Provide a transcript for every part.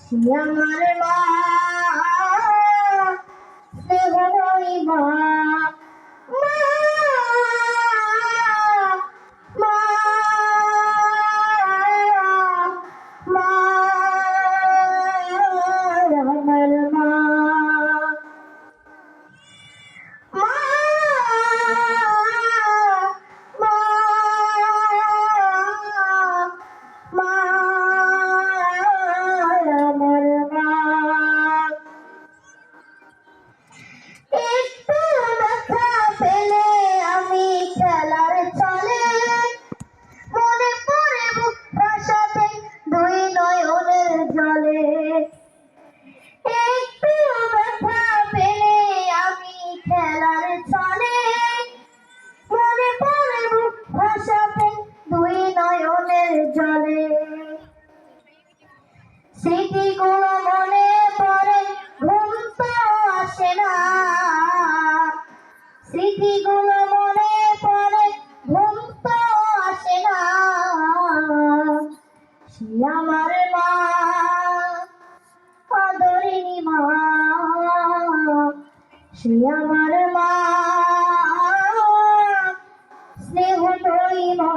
আমার মা স্নেহময়ী মা, মা মা মা আমার মা, স্মৃতিগুলো মনে পড়ে ঘুম তো আসে না, স্মৃতিগুলো মনে পড়ে ঘুম তো আসে না। সে আমার মা, আদরিনী মা, সে আমার মা, স্নেহময়ী মা,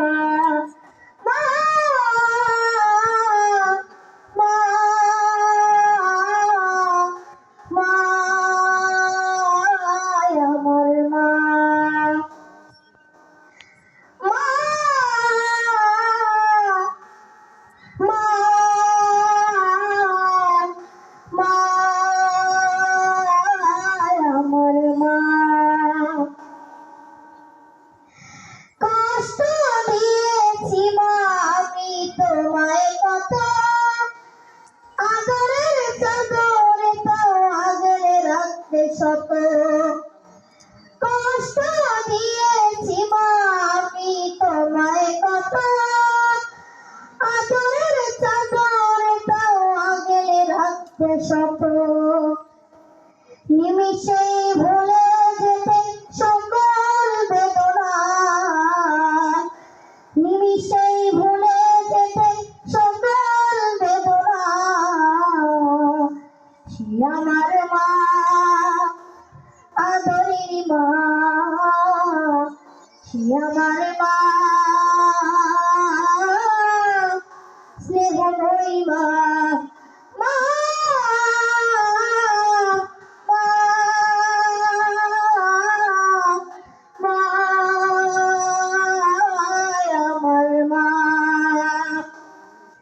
শত কষ্ট দিয়েছি মা আমি তোমায়, কত আদরের চাদর তাও আগলে রাখতে শত। নিমিষে ভুলে যেতে সকল বেদনা, নিমিষে ভুলে যেতে সকল বেদনা। সে আমার মা, আদরের মা, সে আমার মা, স্নেহময়ী মা।